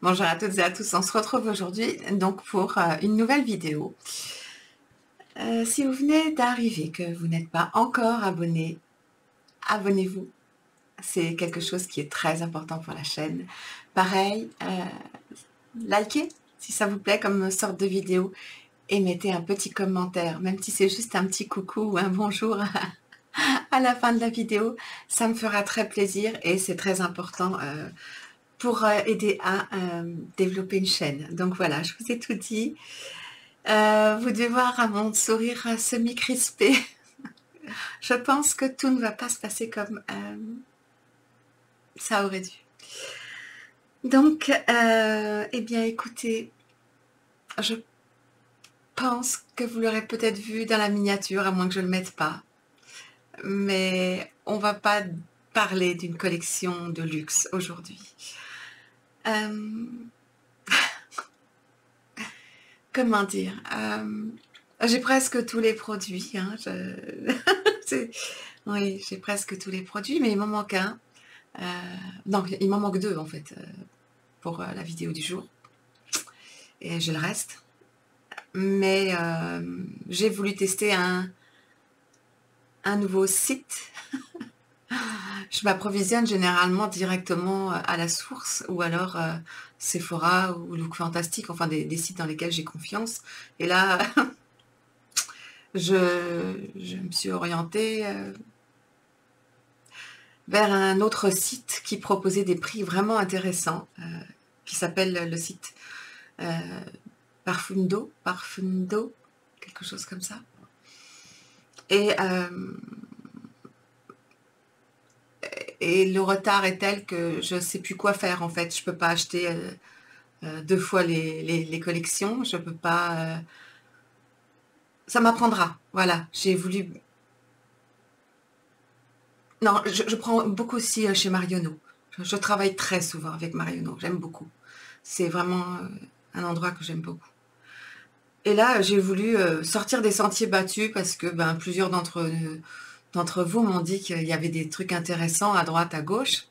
Bonjour à toutes et à tous, on se retrouve aujourd'hui donc pour une nouvelle vidéo. Si vous venez d'arriver, que vous n'êtes pas encore abonné, abonnez-vous. C'est quelque chose qui est très important pour la chaîne. Pareil, likez si ça vous plaît comme sorte de vidéo et mettez un petit commentaire, même si c'est juste un petit coucou ou un bonjour à la fin de la vidéo. Ça me fera très plaisir et c'est très important pour aider à développer une chaîne. Donc voilà, je vous ai tout dit. Vous devez voir à mon sourire semi-crispé. Je pense que tout ne va pas se passer comme ça aurait dû. Donc, eh bien écoutez, je pense que vous l'aurez peut-être vu dans la miniature, à moins que je ne le mette pas. Mais on va pas parler d'une collection de luxe aujourd'hui. Comment dire, j'ai presque tous les produits. Hein, oui, j'ai presque tous les produits, mais il m'en manque un. Non, il m'en manque deux en fait pour la vidéo du jour. Et j'ai le reste. Mais j'ai voulu tester un nouveau site. Je m'approvisionne généralement directement à la source ou alors Sephora ou Look Fantastic, enfin des sites dans lesquels j'ai confiance. Et là, je me suis orientée vers un autre site qui proposait des prix vraiment intéressants, qui s'appelle le site Parfundo, quelque chose comme ça. Et le retard est tel que je ne sais plus quoi faire en fait. Je ne peux pas acheter deux fois les collections. Je ne peux pas... ça m'apprendra. Voilà, j'ai voulu... Non, je prends beaucoup aussi chez Marionneau. Je travaille très souvent avec Marionneau. J'aime beaucoup. C'est vraiment un endroit que j'aime beaucoup. Et là, j'ai voulu sortir des sentiers battus parce que plusieurs d'entre vous m'ont dit qu'il y avait des trucs intéressants à droite, à gauche.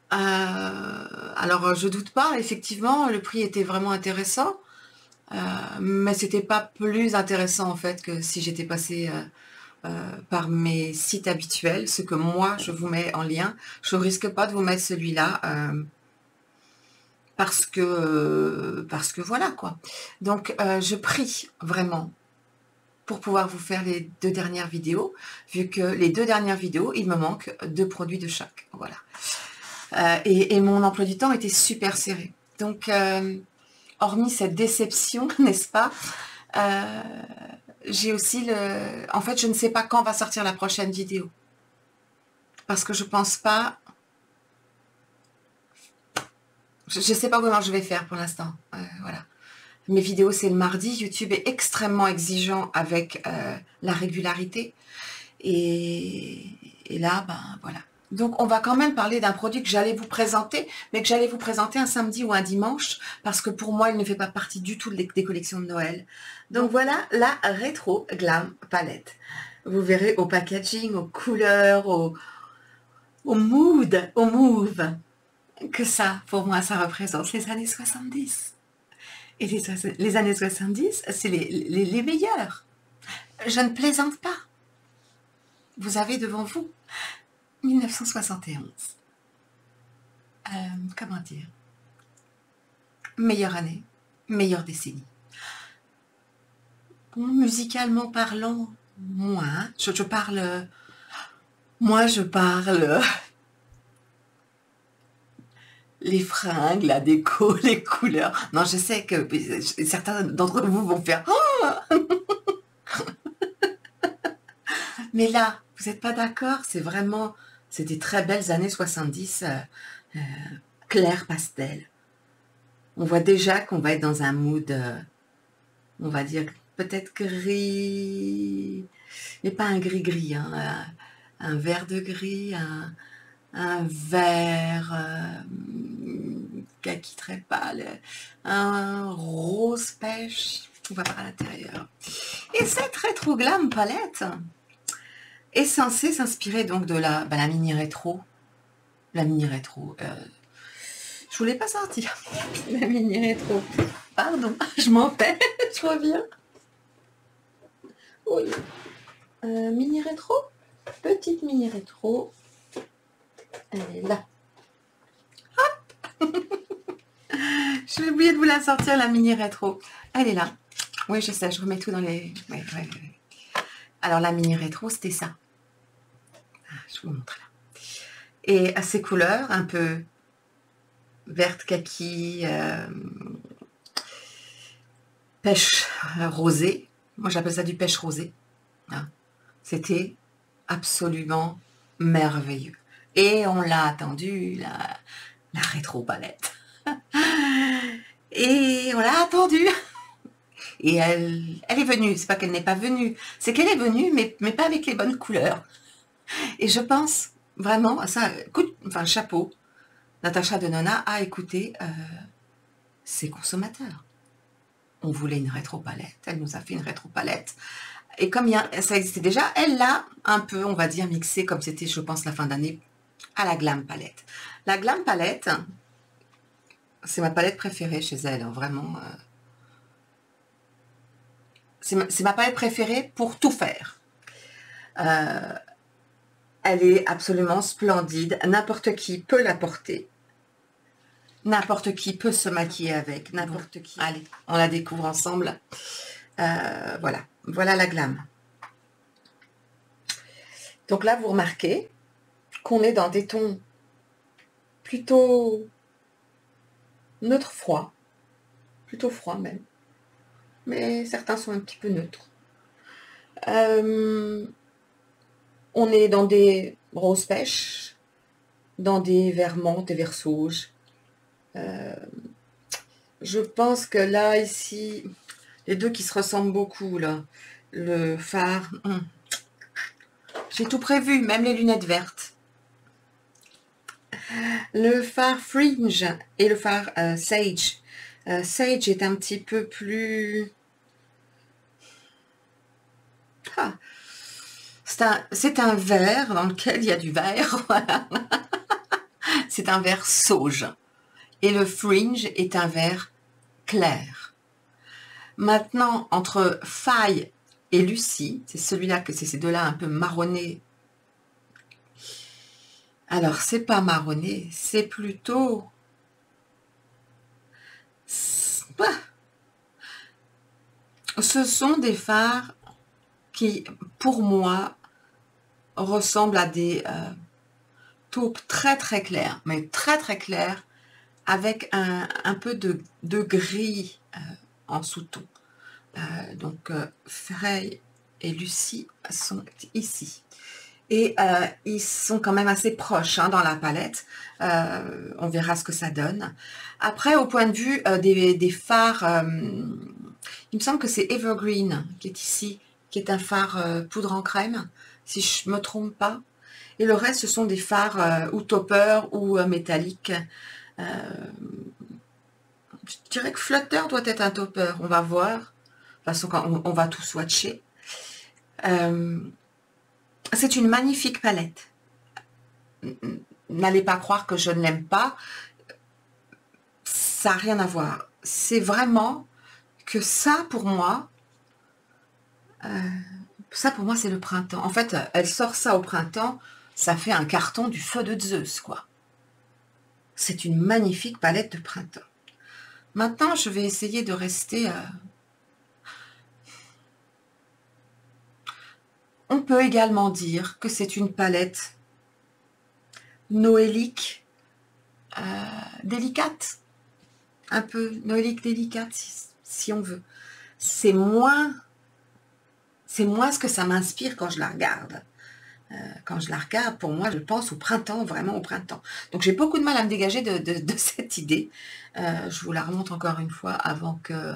Alors, je doute pas, effectivement, le prix était vraiment intéressant, mais c'était pas plus intéressant en fait que si j'étais passée par mes sites habituels, ce que moi je vous mets en lien. Je risque pas de vous mettre celui-là parce que voilà quoi. Donc, je prie vraiment pour pouvoir vous faire les deux dernières vidéos, vu que les deux dernières vidéos, il me manque 2 produits de chaque. Voilà. Et mon emploi du temps était super serré. Donc, hormis cette déception, n'est-ce pas, j'ai aussi en fait, je ne sais pas quand va sortir la prochaine vidéo. Parce que je pense pas... Je ne sais pas comment je vais faire pour l'instant. Voilà. Mes vidéos, c'est le mardi. YouTube est extrêmement exigeant avec la régularité. Et là, voilà. Donc, on va quand même parler d'un produit que j'allais vous présenter, mais que j'allais vous présenter un samedi ou un dimanche, parce que pour moi, il ne fait pas partie du tout des collections de Noël. Donc, voilà la Retro Glam Palette. Vous verrez au packaging, aux couleurs, au mood, au move, que ça, pour moi, ça représente les années 70. Et les années 70, c'est les meilleurs. Je ne plaisante pas. Vous avez devant vous 1971. Comment dire? Meilleure année, meilleure décennie. Bon, musicalement parlant, moins. Je parle... Moi, je parle... les fringues, la déco, les couleurs. Non, je sais que certains d'entre vous vont faire... Mais là, vous n'êtes pas d'accord? C'est vraiment... C'est des très belles années 70, clair pastel. On voit déjà qu'on va être dans un mood, on va dire, peut-être gris, mais pas un gris-gris, hein, un vert de gris, un vert kaki très pâle, un rose pêche, on va voir à l'intérieur. Et cette Retro Glam palette est censée s'inspirer donc de la mini rétro. La mini rétro, je voulais pas sortir. La mini rétro. Pardon, je m'en vais, je reviens. Oui. Mini rétro. Petite mini rétro. Elle est là. J'ai oublié de vous la sortir, la mini rétro. Elle est là. Oui, je sais, je remets tout dans les... Ouais. Alors, la mini rétro, c'était ça. Je vous montre là. Et à ces couleurs, un peu verte kaki, pêche rosée. Moi, j'appelle ça du pêche rosé. Hein. C'était absolument merveilleux. Et on l'a attendu, la rétro palette. Et on l'a attendue. Et elle est venue. C'est pas qu'elle n'est pas venue, c'est qu'elle est venue, mais pas avec les bonnes couleurs. Et je pense vraiment, ça, enfin, chapeau, Natacha Denona a écouté ses consommateurs. On voulait une rétro-palette, elle nous a fait une rétro-palette. Et comme ça existait déjà, elle l'a un peu, on va dire, mixé, comme c'était, je pense, la fin d'année, à la Glam Palette. La Glam Palette, c'est ma palette préférée chez elle, hein, vraiment. C'est ma palette préférée pour tout faire. Elle est absolument splendide. N'importe qui peut la porter. N'importe qui peut se maquiller avec. N'importe qui. Allez, on la découvre ensemble. Voilà. Voilà la Glam. Donc là, vous remarquez qu'on est dans des tons plutôt neutre froid. Plutôt froid même. Mais certains sont un petit peu neutres. On est dans des roses pêches, dans des verts menthe et verts sauge. Je pense que là, ici, les deux qui se ressemblent beaucoup, là, le fard, j'ai tout prévu, même les lunettes vertes. Le fard Fringe et le fard Sage. Sage est un petit peu plus... Ah. C'est un vert dans lequel il y a du vert. Voilà. C'est un vert sauge. Et le Fringe est un vert clair. Maintenant, entre Faille et Lucie, c'est celui-là que c'est ces deux-là un peu marronnés. Alors, c'est pas marronné, c'est plutôt... Ce sont des fards qui, pour moi, ressemblent à des taupes très très claires, mais très très claires, avec un peu de gris en sous-ton. Donc, Frey et Lucie sont ici. Et ils sont quand même assez proches hein, dans la palette. On verra ce que ça donne. Après, au point de vue des fards, il me semble que c'est Evergreen qui est ici, qui est un phare poudre en crème, si je ne me trompe pas. Et le reste, ce sont des fards ou topper ou métalliques. Je dirais que Flutter doit être un topper. On va voir. De toute façon, on va tout swatcher. C'est une magnifique palette. N'allez pas croire que je ne l'aime pas. Ça n'a rien à voir. C'est vraiment que ça, pour moi, c'est le printemps. En fait, elle sort ça au printemps, ça fait un carton du feu de Zeus, quoi. C'est une magnifique palette de printemps. Maintenant, je vais essayer de rester... On peut également dire que c'est une palette noélique délicate. Un peu noélique délicate, si on veut. C'est moins ce que ça m'inspire quand je la regarde. Quand je la regarde, pour moi, je pense au printemps, vraiment au printemps. Donc, j'ai beaucoup de mal à me dégager de cette idée. Je vous la remonte encore une fois avant que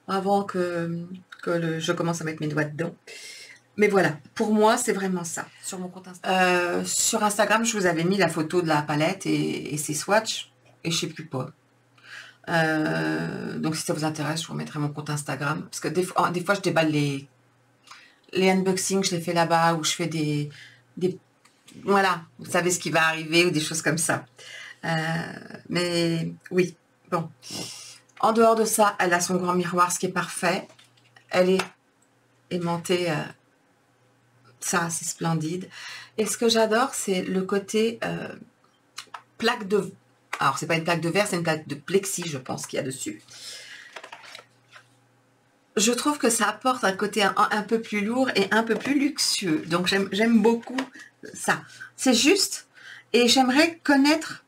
je commence à mettre mes doigts dedans. Mais voilà, pour moi, c'est vraiment ça. Sur mon compte Instagram. Sur Instagram, je vous avais mis la photo de la palette et ses swatchs. Et je ne sais plus pas. Donc, si ça vous intéresse, je vous mettrai mon compte Instagram. Parce que des fois je déballe les unboxings, je les fais là-bas, ou je fais des... Voilà, vous savez ce qui va arriver, ou des choses comme ça. Mais oui, bon. En dehors de ça, elle a son grand miroir, ce qui est parfait. Elle est aimantée, ça c'est splendide. Et ce que j'adore, c'est le côté plaque de... Alors, c'est pas une plaque de verre, c'est une plaque de plexi, je pense, qu'il y a dessus. Je trouve que ça apporte un côté un peu plus lourd et un peu plus luxueux. Donc, j'aime beaucoup ça. C'est juste. Et j'aimerais connaître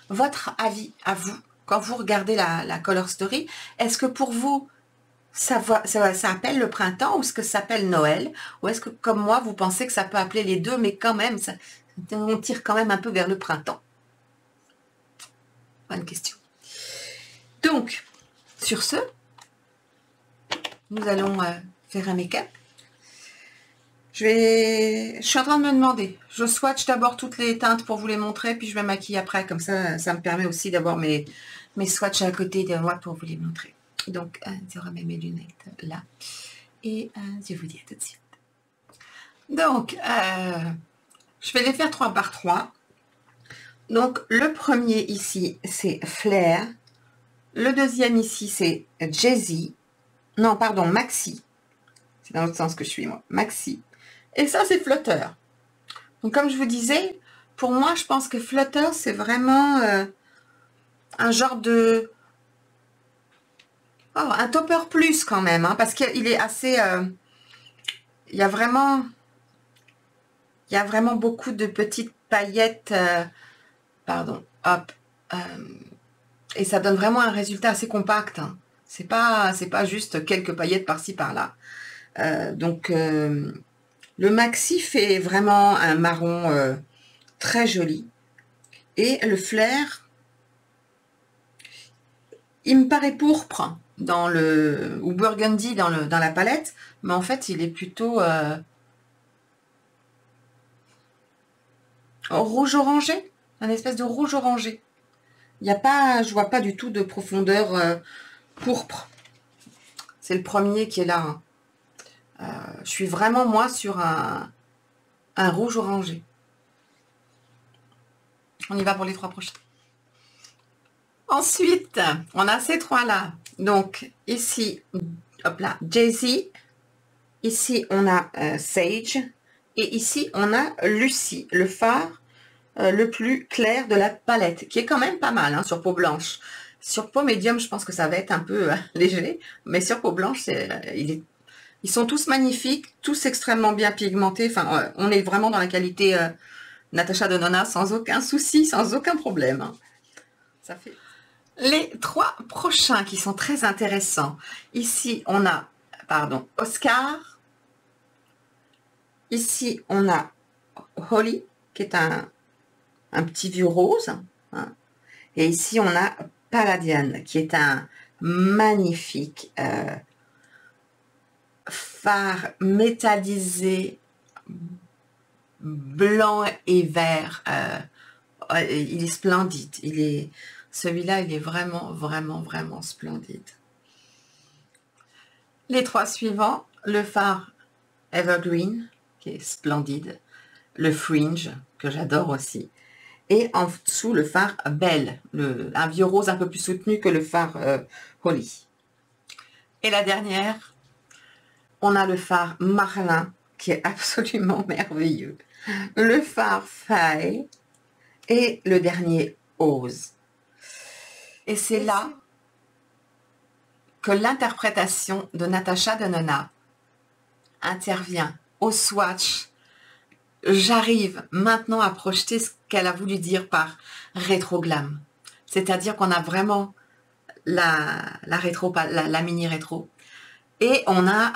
votre avis à vous quand vous regardez la Color Story. Est-ce que pour vous, ça appelle le printemps ou est-ce que ça s'appelle Noël? Ou est-ce que, comme moi, vous pensez que ça peut appeler les deux, mais quand même, on tire quand même un peu vers le printemps? Bonne question. Donc, sur ce, nous allons faire un make-up. Je suis en train de me demander. Je swatch d'abord toutes les teintes pour vous les montrer, puis je me maquille après. Comme ça, ça me permet aussi d'avoir mes swatchs à côté de moi pour vous les montrer. Donc, je remets mes lunettes là. Et je vous dis à tout de suite. Donc, je vais les faire 3 par 3. Donc, le premier ici, c'est Flair. Le deuxième ici, c'est Jay-Z. Non, pardon, Maxi. C'est dans l'autre sens que je suis, moi. Maxi. Et ça, c'est Flutter. Donc, comme je vous disais, pour moi, je pense que Flutter, c'est vraiment un genre de... Oh, un topper plus quand même, hein, parce qu'il est assez... il y a vraiment beaucoup de petites paillettes. Pardon, hop. Et ça donne vraiment un résultat assez compact. Hein. C'est pas juste quelques paillettes par-ci, par-là. Donc, le maxi fait vraiment un marron très joli. Et le flair, il me paraît pourpre ou burgundy dans la palette, mais en fait, il est plutôt rouge orangé, un espèce de rouge orangé. Il y a pas, je vois pas du tout de profondeur pourpre. C'est le premier qui est là. Hein. Je suis vraiment, moi, sur un rouge orangé. On y va pour les 3 prochains. Ensuite, on a ces 3-là. Donc, ici, hop là, Jay-Z. Ici, on a Sage. Et ici, on a Lucy, le fard le plus clair de la palette, qui est quand même pas mal hein, sur peau blanche. Sur peau médium, je pense que ça va être un peu léger, mais sur peau blanche, ils sont tous magnifiques, tous extrêmement bien pigmentés. Enfin, on est vraiment dans la qualité Natasha Denona sans aucun souci, sans aucun problème. Hein. Ça fait... Les 3 prochains qui sont très intéressants. Ici, on a, pardon, Oscar. Ici, on a Holly, qui est un petit vieux rose. Hein. Et ici, on a Palladian, qui est un magnifique fard métallisé, blanc et vert. Il est splendide. Celui-là, il est vraiment, vraiment, vraiment splendide. Les 3 suivants, le fard Evergreen, qui est splendide. Le Fringe, que j'adore aussi. Et en dessous, le fard Belle, un vieux rose un peu plus soutenu que le fard Holly. Et la dernière, on a le fard Marlin, qui est absolument merveilleux. Le fard Faye et le dernier Ose. Et c'est là que l'interprétation de Natasha Denona intervient au swatch. J'arrive maintenant à projeter ce qu'elle a voulu dire par rétro-glam. C'est-à-dire qu'on a vraiment la mini rétro. Et on a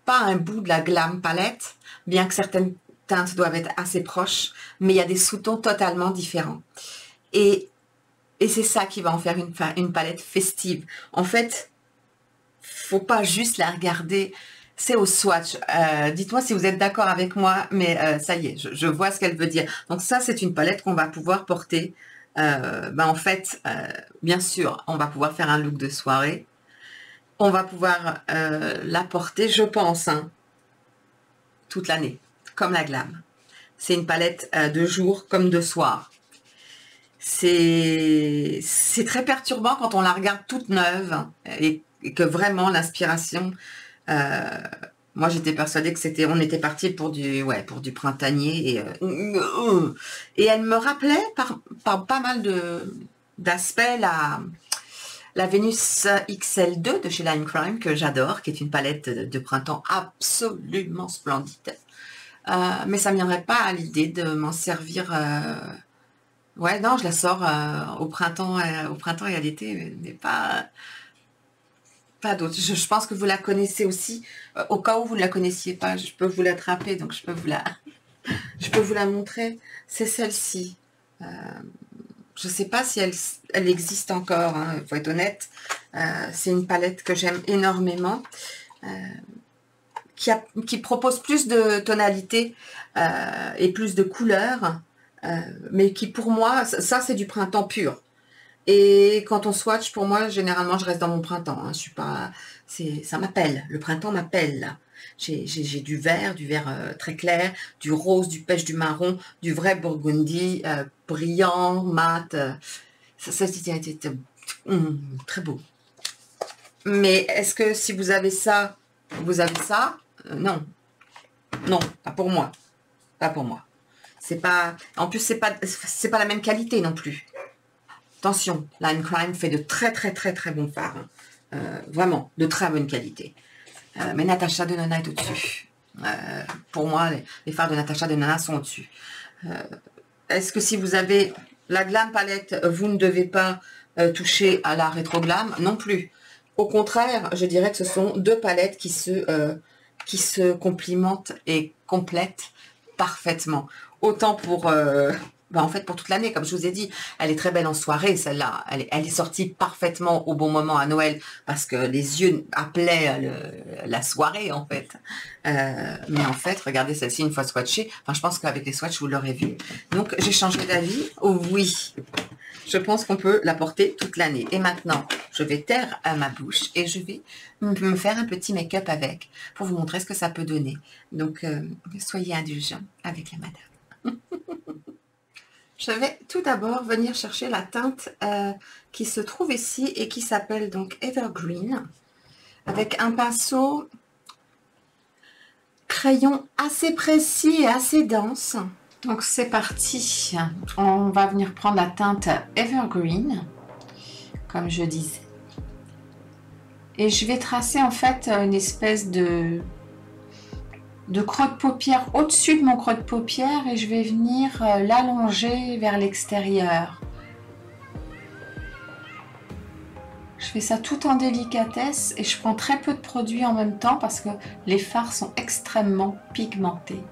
pas un bout de la glam palette, bien que certaines teintes doivent être assez proches, mais il y a des sous-tons totalement différents. Et c'est ça qui va en faire une palette festive. En fait, faut pas juste la regarder... C'est au swatch. Dites-moi si vous êtes d'accord avec moi, mais ça y est, je vois ce qu'elle veut dire. Donc ça, c'est une palette qu'on va pouvoir porter. En fait, bien sûr, on va pouvoir faire un look de soirée. On va pouvoir la porter, je pense, hein, toute l'année, comme la glam. C'est une palette de jour comme de soir. C'est très perturbant quand on la regarde toute neuve et que vraiment l'inspiration... moi, j'étais persuadée que on était parti pour du printanier et elle me rappelait par pas mal d'aspects la Vénus XL2 de chez Line Crime que j'adore, qui est une palette de printemps absolument splendide. Mais ça ne me viendrait pas à l'idée de m'en servir. Ouais, non, je la sors au printemps et à l'été, mais pas d'autre. Je pense que vous la connaissez aussi. Au cas où vous ne la connaissiez pas, je peux vous l'attraper, donc je peux vous la montrer. C'est celle-ci. Je ne sais pas si elle existe encore, hein, il faut être honnête. C'est une palette que j'aime énormément, qui propose plus de tonalités et plus de couleurs, mais qui pour moi, ça c'est du printemps pur. Et quand on swatch, pour moi, généralement, je reste dans mon printemps. Hein. Je suis pas, ça m'appelle. Le printemps m'appelle. J'ai du vert très clair, du rose, du pêche, du marron, du vrai burgundy, brillant, mat. Ça c'était très beau. Mais est-ce que si vous avez ça, vous avez ça? Non. Non, pas pour moi. Pas pour moi. C'est pas. En plus, c'est pas la même qualité non plus. Attention, Line Crime fait de très bons fards. Hein. Vraiment, de très bonne qualité. Mais Natasha Denona est au-dessus. Pour moi, les fards de Natasha Denona sont au-dessus. Est-ce que si vous avez la Glam Palette, vous ne devez pas toucher à la Rétro Glam? Non plus. Au contraire, je dirais que ce sont deux palettes qui se complimentent et complètent parfaitement. Autant pour... en fait, pour toute l'année, comme je vous ai dit, elle est très belle en soirée, celle-là. Elle est sortie parfaitement au bon moment à Noël, parce que les yeux appelaient la soirée, en fait. Mais en fait, regardez celle-ci une fois swatchée. Enfin, je pense qu'avec les swatchs, vous l'aurez vu. Donc, j'ai changé d'avis. Oh, oui, je pense qu'on peut la porter toute l'année. Et maintenant, je vais taire ma bouche et je vais me faire un petit make-up avec, pour vous montrer ce que ça peut donner. Donc, soyez indulgents avec la madame. Je vais tout d'abord venir chercher la teinte qui se trouve ici et qui s'appelle donc Evergreen, avec un pinceau crayon assez précis et assez dense. Donc c'est parti, on va venir prendre la teinte Evergreen, comme je disais. Et je vais tracer en fait une espèce de creux de paupière au-dessus de mon creux de paupière et je vais venir l'allonger vers l'extérieur. Je fais ça tout en délicatesse et je prends très peu de produit en même temps parce que les fards sont extrêmement pigmentés.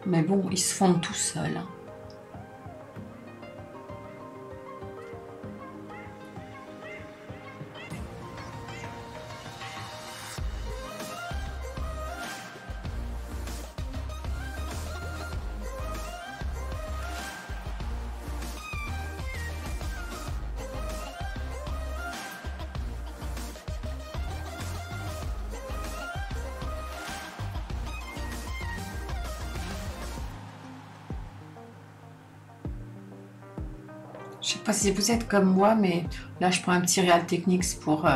Mais bon, ils se fondent tout seuls. Hein. Je sais pas si vous êtes comme moi, mais là je prends un petit Real Techniques pour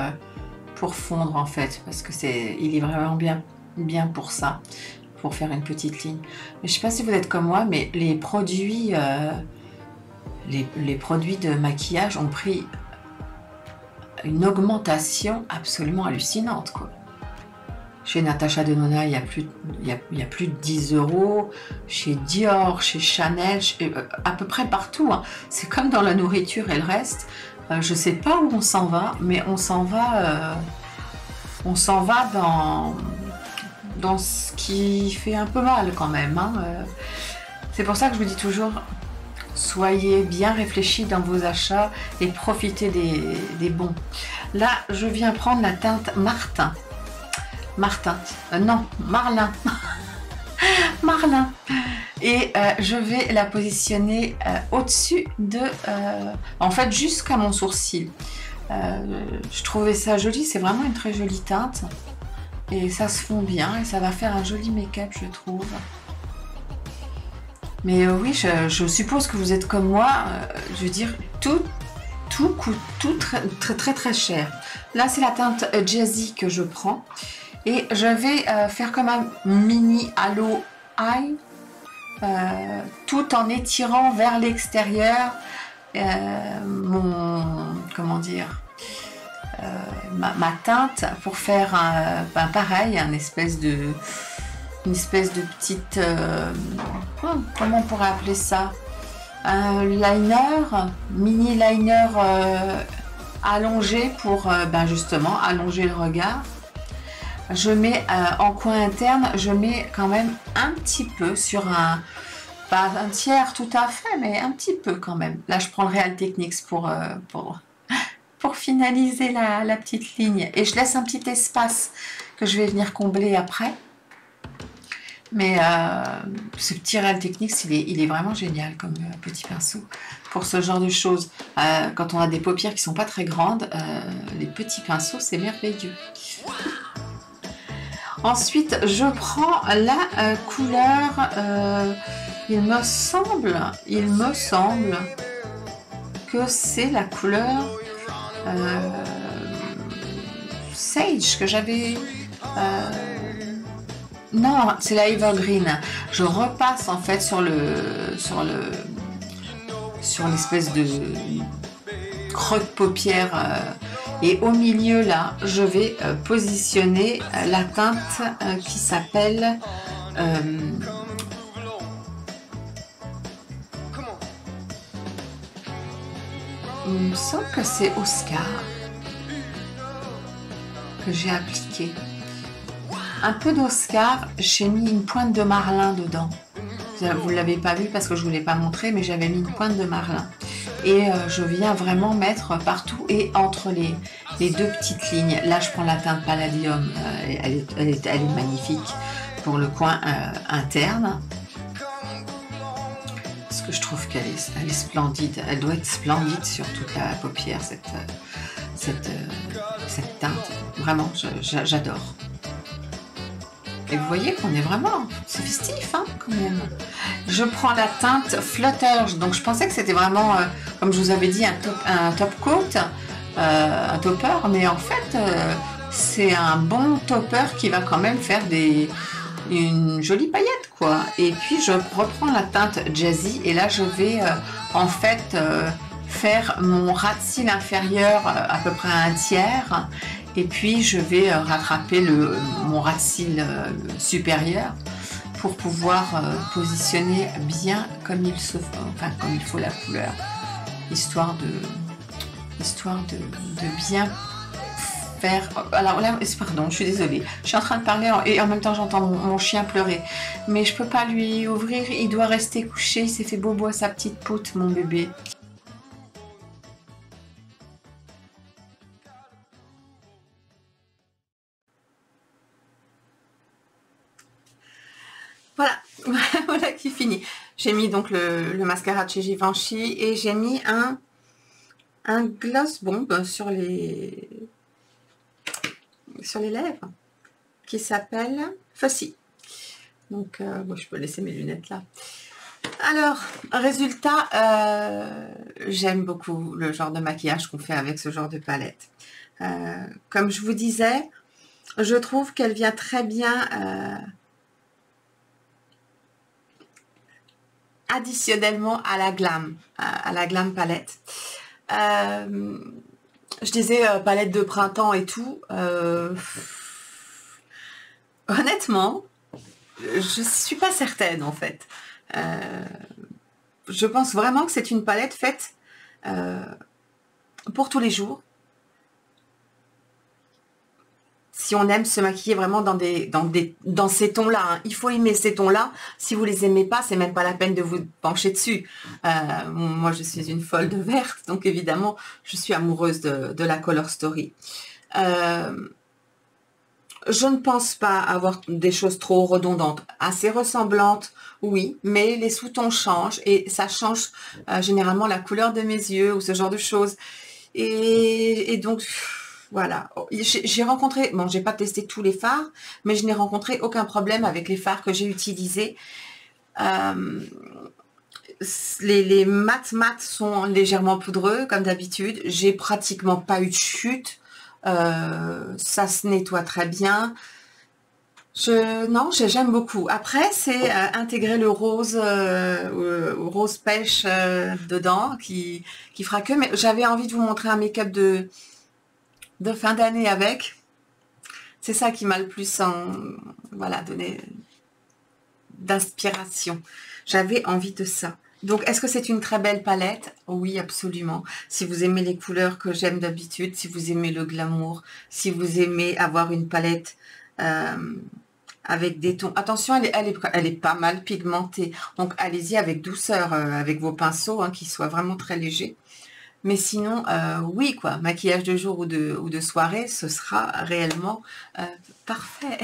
fondre en fait, parce que il est vraiment bien pour ça, pour faire une petite ligne. Mais je sais pas si vous êtes comme moi, mais les produits de maquillage ont pris une augmentation absolument hallucinante, quoi. Chez Natasha Denona, il y a plus de 10 €. Chez Dior, chez Chanel, à peu près partout. Hein. C'est comme dans la nourriture et le reste. Je ne sais pas où on s'en va, mais on s'en va dans ce qui fait un peu mal quand même. Hein. C'est pour ça que je vous dis toujours, soyez bien réfléchis dans vos achats et profitez des bons. Là, je viens prendre la teinte Marlin. Marlin. Et je vais la positionner au-dessus en fait, jusqu'à mon sourcil. Je trouvais ça joli, c'est vraiment une très jolie teinte. Et ça se fond bien et ça va faire un joli make-up, je trouve. Mais oui, je suppose que vous êtes comme moi. Je veux dire, tout coûte très cher. Là, c'est la teinte Jazzy que je prends. Et je vais faire comme un mini halo eye, tout en étirant vers l'extérieur comment dire, ma teinte pour faire pareil, une espèce de petite, comment on pourrait appeler ça, un liner, mini liner allongé pour justement allonger le regard. Je mets en coin interne, je mets quand même un petit peu sur pas un tiers tout à fait, mais un petit peu quand même. Là, je prends le Real Techniques pour finaliser la petite ligne. Et je laisse un petit espace que je vais venir combler après. Mais ce petit Real Techniques, il est vraiment génial comme petit pinceau pour ce genre de choses. Quand on a des paupières qui sont pas très grandes, les petits pinceaux, c'est merveilleux. Ensuite, je prends la couleur, il me semble que c'est la couleur Sage que j'avais... non, c'est la Evergreen. Je repasse en fait sur l'espèce de creux de paupière et au milieu là, je vais positionner la teinte qui s'appelle il me semble que c'est Oscar que j'ai appliqué. Un peu d'Oscar, j'ai mis une pointe de marlin dedans. Vous ne l'avez pas vu parce que je ne vous l'ai pas montré, mais j'avais mis une pointe de marlin. Et je viens vraiment mettre partout et entre les deux petites lignes. Là, je prends la teinte Palladium, elle est magnifique pour le coin interne. Parce que je trouve qu'elle est splendide. Elle doit être splendide sur toute la paupière, cette teinte. Vraiment, j'adore. Et vous voyez qu'on est vraiment, c'est festif hein, quand même. Je prends la teinte Flutter, donc je pensais que c'était vraiment, comme je vous avais dit, un top coat, un topper, mais en fait, c'est un bon topper qui va quand même faire une jolie paillette, quoi. Et puis, je reprends la teinte Jazzy, et là, je vais en fait faire mon ras de cils inférieur à peu près à un tiers. Et puis je vais rattraper mon ras de cils supérieur pour pouvoir positionner bien comme il faut la couleur, histoire de bien faire. Alors là, pardon, je suis désolée, je suis en train de parler et en même temps j'entends mon chien pleurer, mais je peux pas lui ouvrir, il doit rester couché, il s'est fait bobo à sa petite poutre, mon bébé. Voilà, voilà qui finit. J'ai mis donc le mascara de chez Givenchy et j'ai mis un gloss bomb sur les lèvres qui s'appelle Fussy. Donc, bon, je peux laisser mes lunettes là. Alors, résultat, j'aime beaucoup le genre de maquillage qu'on fait avec ce genre de palette. Comme je vous disais, je trouve qu'elle vient très bien additionnellement à la glam palette. Je disais palette de printemps et tout. Honnêtement, je suis pas certaine en fait. Je pense vraiment que c'est une palette faite pour tous les jours. Si on aime se maquiller vraiment dans ces tons-là, hein. Il faut aimer ces tons-là. Si vous les aimez pas, c'est même pas la peine de vous pencher dessus. Moi, je suis une folle de verte, donc évidemment, je suis amoureuse de la Color Story. Je ne pense pas avoir des choses trop redondantes, assez ressemblantes, oui, mais les sous-tons changent et ça change généralement la couleur de mes yeux ou ce genre de choses. Et donc... Voilà, j'ai rencontré, bon, j'ai pas testé tous les fards, mais je n'ai rencontré aucun problème avec les fards que j'ai utilisés. Les mat sont légèrement poudreux, comme d'habitude. J'ai pratiquement pas eu de chute. Ça se nettoie très bien. Non, j'aime beaucoup. Après, c'est intégrer le rose, rose pêche dedans, qui fera que. Mais j'avais envie de vous montrer un make-up de fin d'année avec. C'est ça qui m'a le plus voilà, donné d'inspiration. J'avais envie de ça. Donc, est-ce que c'est une très belle palette? Oui, absolument. Si vous aimez les couleurs que j'aime d'habitude, si vous aimez le glamour, si vous aimez avoir une palette avec des tons... Attention, elle est pas mal pigmentée. Donc, allez-y avec douceur, avec vos pinceaux, hein, qui soient vraiment très légers. Mais sinon, oui, quoi, maquillage de jour ou de soirée, ce sera réellement parfait.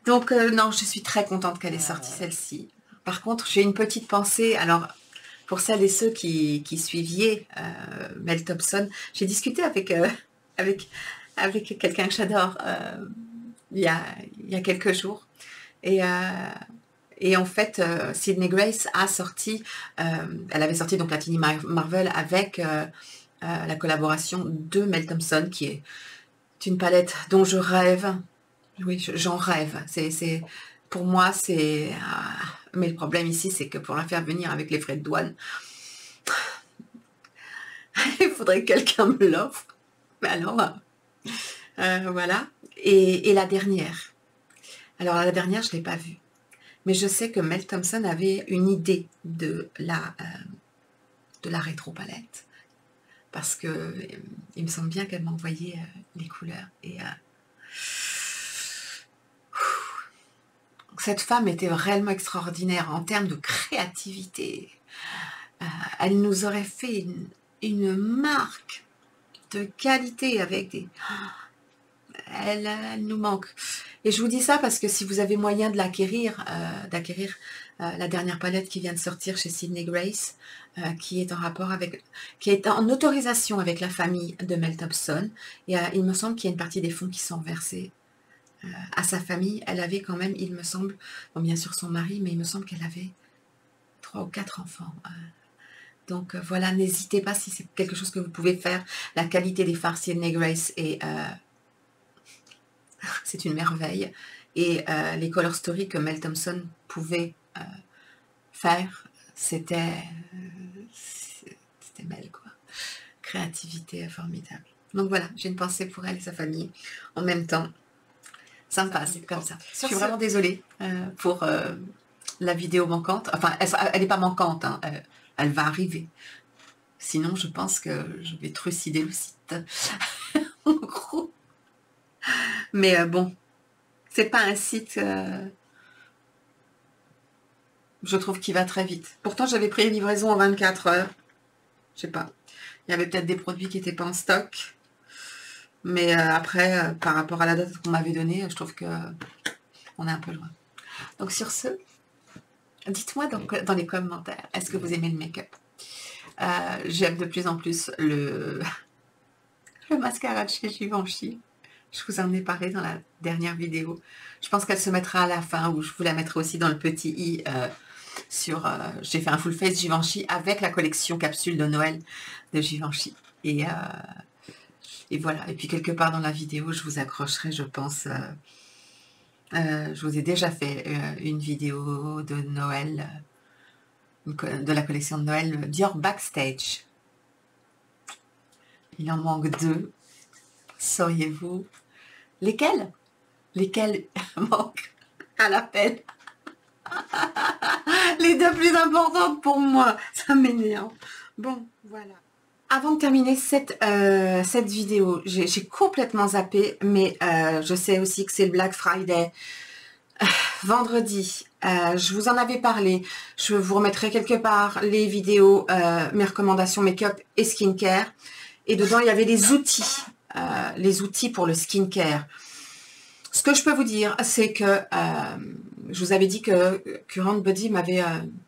Donc, non, je suis très contente qu'elle ait sorti celle-ci. Par contre, j'ai une petite pensée. Alors, pour celles et ceux qui suiviez Mel Thompson, j'ai discuté avec quelqu'un que j'adore il y a quelques jours. Et en fait, Sydney Grace a sorti, elle avait sorti donc la Tiny Marvel avec la collaboration de Mel Thompson, qui est une palette dont je rêve. Oui, j'en rêve. Pour moi, c'est... mais le problème ici, c'est que pour la faire venir avec les frais de douane, il faudrait que quelqu'un me l'offre. Mais alors, voilà. Et la dernière. Alors, la dernière, je ne l'ai pas vue. Mais je sais que Mel Thompson avait une idée de la rétro-palette. Parce que il me semble bien qu'elle m'a envoyé les couleurs. Et cette femme était réellement extraordinaire en termes de créativité. Elle nous aurait fait une marque de qualité avec des... Elle nous manque. Et je vous dis ça parce que si vous avez moyen de l'acquérir, la dernière palette qui vient de sortir chez Sydney Grace, qui est en rapport avec, qui est en autorisation avec la famille de Mel Thompson, et il me semble qu'il y a une partie des fonds qui sont versés à sa famille. Elle avait quand même, il me semble, bon, bien sûr son mari, mais il me semble qu'elle avait 3 ou 4 enfants. Donc voilà, n'hésitez pas si c'est quelque chose que vous pouvez faire. La qualité des fards Sydney Grace est... c'est une merveille. Et les color stories que Mel Thompson pouvait faire, c'était Mel, quoi. Créativité formidable. Donc voilà, j'ai une pensée pour elle et sa famille. En même temps, ça me passe comme ça. Je suis vraiment désolée pour la vidéo manquante. Enfin, elle n'est pas manquante, hein, elle va arriver. Sinon, je pense que je vais trucider le site. En gros. Mais bon, c'est pas un site, je trouve, qui va très vite. Pourtant, j'avais pris une livraison en 24 heures. Je sais pas. Il y avait peut-être des produits qui n'étaient pas en stock. Mais après, par rapport à la date qu'on m'avait donnée, je trouve que on est un peu loin. Donc sur ce, dites-moi dans les commentaires, est-ce que vous aimez le make-up? J'aime de plus en plus le mascara de chez Givenchy. Je vous en ai parlé dans la dernière vidéo. Je pense qu'elle se mettra à la fin, ou je vous la mettrai aussi dans le petit i sur... j'ai fait un full face Givenchy avec la collection capsule de Noël de Givenchy. Et voilà. Et puis quelque part dans la vidéo, je vous accrocherai, je pense... je vous ai déjà fait une vidéo de Noël, de la collection de Noël Dior Backstage. Il en manque 2. Sauriez-vous lesquels? Lesquels manquent à l'appel? Les 2 plus importantes pour moi. Ça m'énerve. Bon, voilà. Avant de terminer cette vidéo, j'ai complètement zappé, mais je sais aussi que c'est le Black Friday. Vendredi, je vous en avais parlé. Je vous remettrai quelque part les vidéos, mes recommandations make-up et skincare. Et dedans, il y avait les outils pour le skincare. Ce que je peux vous dire, c'est que je vous avais dit que Current Body m'avait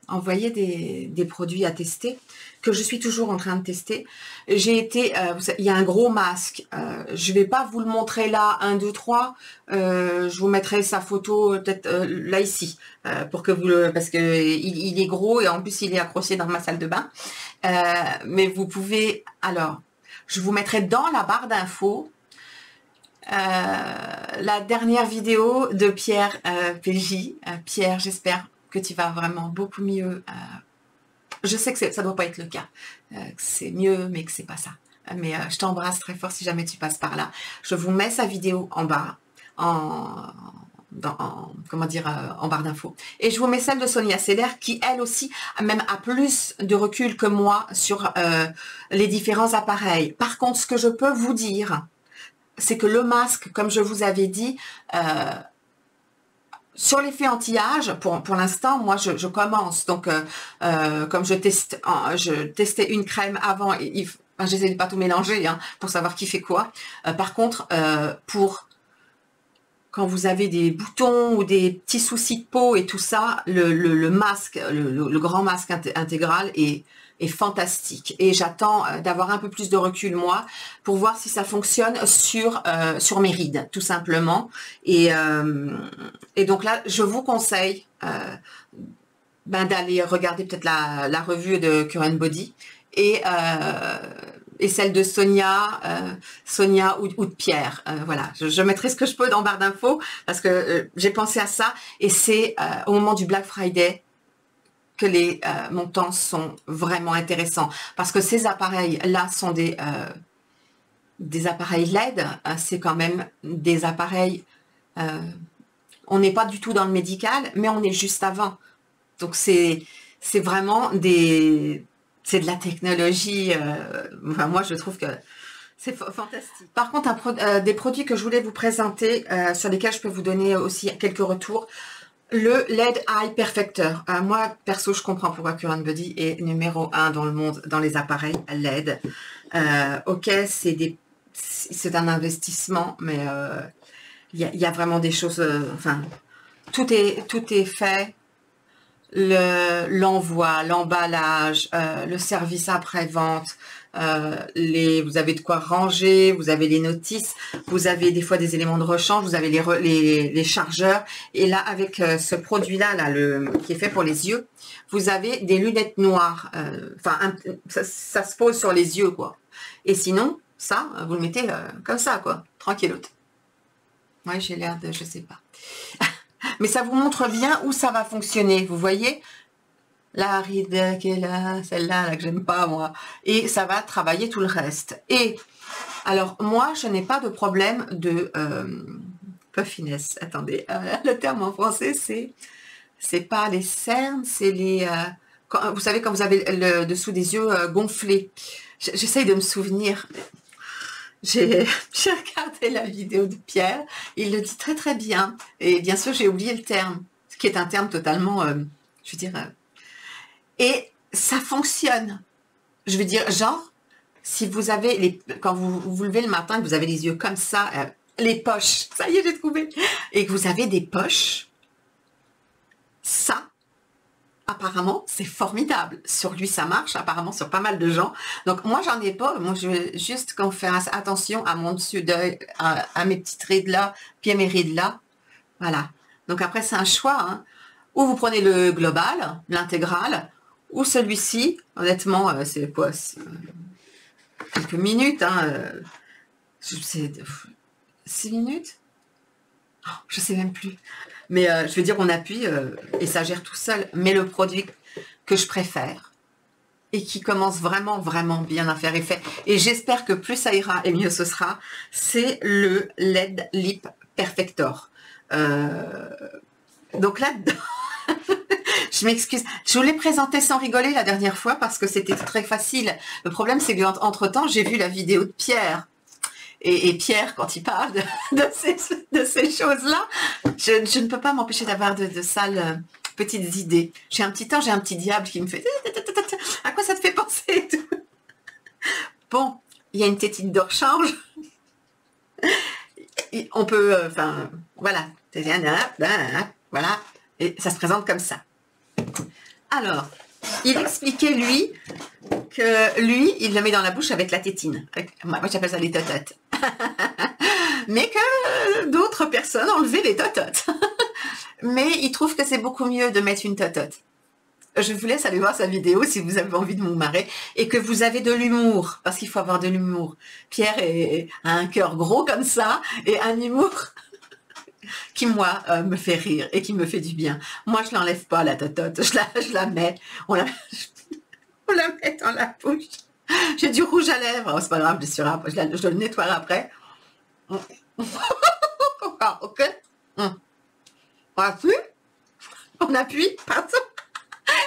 envoyé des produits à tester, que je suis toujours en train de tester. J'ai été, il y a un gros masque. Je vais pas vous le montrer là, 1, 2, 3. Je vous mettrai sa photo peut-être là ici, pour que vous le, parce que il est gros et en plus il est accroché dans ma salle de bain. Mais vous pouvez, alors, je vous mettrai dans la barre d'infos la dernière vidéo de Pierre PJ. Pierre, j'espère que tu vas vraiment beaucoup mieux. Je sais que ça doit pas être le cas, que c'est mieux, mais que c'est pas ça. Mais je t'embrasse très fort si jamais tu passes par là. Je vous mets sa vidéo en bas, comment dire, en barre d'infos. Et je vous mets celle de Sonia Seller qui, elle aussi, même a plus de recul que moi sur les différents appareils. Par contre, ce que je peux vous dire, c'est que le masque, comme je vous avais dit, sur l'effet anti-âge, pour l'instant, moi, je commence. Donc, comme je testais une crème avant, enfin, j'essaie de pas tout mélanger hein, pour savoir qui fait quoi. Par contre, pour quand vous avez des boutons ou des petits soucis de peau et tout ça, le masque, le grand masque intégral est fantastique. Et j'attends d'avoir un peu plus de recul, moi, pour voir si ça fonctionne sur mes rides, tout simplement. Et donc là, je vous conseille d'aller regarder peut-être la revue de Current Body et celle de Sonia, ou de Pierre. Voilà, je mettrai ce que je peux dans barre d'infos parce que j'ai pensé à ça. Et c'est au moment du Black Friday que les montants sont vraiment intéressants. Parce que ces appareils-là sont des appareils LED. C'est quand même des appareils... on n'est pas du tout dans le médical, mais on est juste avant. Donc, c'est vraiment c'est de la technologie. Enfin, moi, je trouve que c'est fantastique. Par contre, des produits que je voulais vous présenter, sur lesquels je peux vous donner aussi quelques retours. Le LED Eye Perfector. Moi, perso, je comprends pourquoi Current Body est numéro 1 dans le monde dans les appareils LED. Ok, c'est un investissement, mais il y a vraiment des choses... enfin, tout est fait. L'envoi, l'emballage, le service après-vente, vous avez de quoi ranger, vous avez les notices, vous avez des fois des éléments de rechange, vous avez les chargeurs. Et là, avec ce produit-là, qui est fait pour les yeux, vous avez des lunettes noires. Enfin, ça se pose sur les yeux, quoi. Et sinon, ça, vous le mettez comme ça, quoi, tranquilloute. Ouais, j'ai l'air de... je sais pas. Mais ça vous montre bien où ça va fonctionner. Vous voyez la ride qui est là, celle-là là, que j'aime pas moi. Et ça va travailler tout le reste. Et alors moi, je n'ai pas de problème de puffiness. Attendez, le terme en français, c'est pas les cernes, c'est les... vous savez, quand vous avez le dessous des yeux gonflé. J'essaye de me souvenir... J'ai regardé la vidéo de Pierre, il le dit très très bien, et bien sûr j'ai oublié le terme, ce qui est un terme totalement, je veux dire, et ça fonctionne. Je veux dire, genre, si vous avez, quand vous vous levez le matin, que vous avez les yeux comme ça, les poches, ça y est j'ai trouvé, et que vous avez des poches, ça, apparemment, c'est formidable. Sur lui, ça marche, apparemment, sur pas mal de gens. Donc, moi, j'en ai pas. Moi, je veux juste qu'on fasse attention à mon dessus d'œil, à mes petites rides là, puis à mes rides là. Voilà. Donc, après, c'est un choix. Hein. Ou vous prenez le global, l'intégral, ou celui-ci. Honnêtement, c'est quoi quelques minutes. Hein, c'est 6 minutes je sais même plus. Mais je veux dire, on appuie et ça gère tout seul. Mais le produit que je préfère et qui commence vraiment, vraiment bien à faire effet, et j'espère que plus ça ira et mieux ce sera, c'est le LED Lip Perfector. Donc là-dedans, je m'excuse. Je vous l'ai présenté sans rigoler la dernière fois parce que c'était très facile. Le problème, c'est qu'entre-temps, j'ai vu la vidéo de Pierre. Et Pierre, quand il parle de ces choses-là, je ne peux pas m'empêcher d'avoir de sales petites idées. J'ai un petit diable qui me fait « À quoi ça te fait penser ?» Bon, il y a une tétine de rechange. On peut, enfin, voilà. Voilà. Et ça se présente comme ça. Alors, il expliquait, lui, que lui, il le met dans la bouche avec la tétine. Moi, j'appelle ça les tototes. Mais que d'autres personnes ont levé les tototes. Mais il trouve que c'est beaucoup mieux de mettre une totote. Je vous laisse aller voir sa vidéo si vous avez envie de vous marrer et que vous avez de l'humour, parce qu'il faut avoir de l'humour. Pierre a un cœur gros comme ça et un humour qui, moi, me fait rire et qui me fait du bien. Moi, je l'enlève pas, la totote. Je la mets. On la met dans la bouche. J'ai du rouge à lèvres. Oh, c'est pas grave, je le nettoierai après. Ok. On appuie. On appuie. Pardon.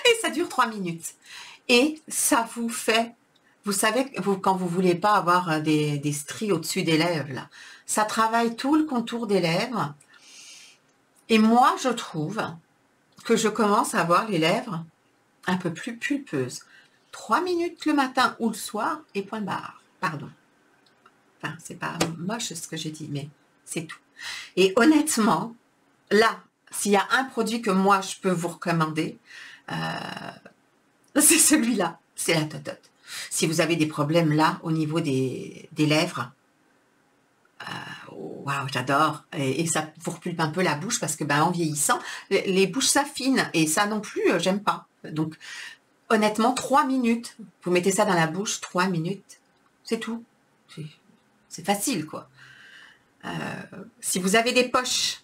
Et ça dure 3 minutes. Et ça vous fait, vous savez, quand vous voulez pas avoir des stries au-dessus des lèvres, là, ça travaille tout le contour des lèvres. Et moi, je trouve que je commence à avoir les lèvres un peu plus pulpeuses. 3 minutes le matin ou le soir et point barre. Pardon. Enfin, c'est pas moche ce que j'ai dit, mais c'est tout. Et honnêtement, là, s'il y a un produit que moi, je peux vous recommander, c'est celui-là, c'est la totote. Si vous avez des problèmes là, au niveau des lèvres, waouh, j'adore. Et ça vous repulpe un peu la bouche parce que, ben, en vieillissant, les bouches s'affinent et ça non plus, j'aime pas. Donc, honnêtement, 3 minutes, vous mettez ça dans la bouche, 3 minutes, c'est tout. C'est facile, quoi. Si vous avez des poches,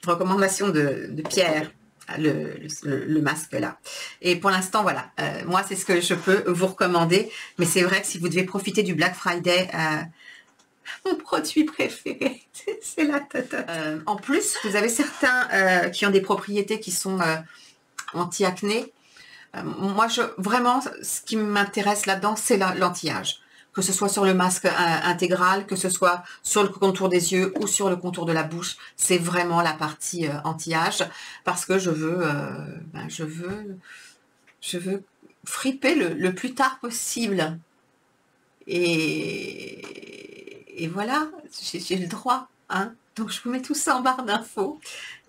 recommandation de Pierre, le masque là. Et pour l'instant, voilà, moi c'est ce que je peux vous recommander, mais c'est vrai que si vous devez profiter du Black Friday, mon produit préféré, c'est la totote. En plus, vous avez certains qui ont des propriétés qui sont anti-acné. Moi, vraiment, ce qui m'intéresse là-dedans, c'est l'anti-âge. Que ce soit sur le masque intégral, que ce soit sur le contour des yeux ou sur le contour de la bouche, c'est vraiment la partie anti-âge, parce que je veux friper le plus tard possible. Et voilà, j'ai le droit, hein. Donc je vous mets tout ça en barre d'infos.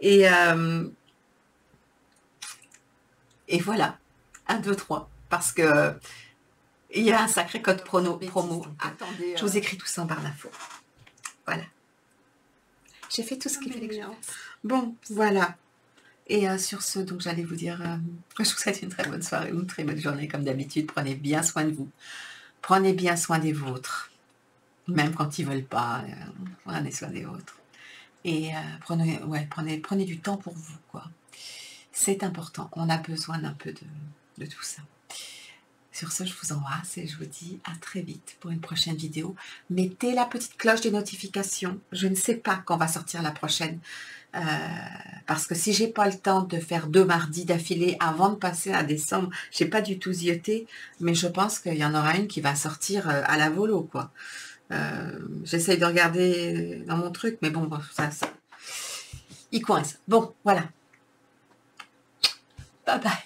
Et voilà, 1, 2, 3, parce que il y a un sacré code promo. Attendez, je vous écris tout ça en barre d'infos. Voilà. J'ai fait tout ce qu'il fallait que je fasse. Bon, voilà. Et sur ce, donc j'allais vous dire, je vous souhaite une très bonne soirée, une très bonne journée comme d'habitude. Prenez bien soin de vous. Prenez bien soin des vôtres. Même quand ils ne veulent pas, prenez soin des vôtres. Et prenez du temps pour vous, quoi. C'est important. On a besoin d'un peu de tout ça. Sur ce, je vous embrasse et je vous dis à très vite pour une prochaine vidéo. Mettez la petite cloche des notifications. Je ne sais pas quand va sortir la prochaine. Parce que si j'ai pas le temps de faire 2 mardis d'affilée avant de passer à décembre, j'ai pas du tout zioté. Mais je pense qu'il y en aura une qui va sortir à la volo, quoi. J'essaye de regarder dans mon truc, mais bon, ça il coince. Bon, voilà. Bye bye.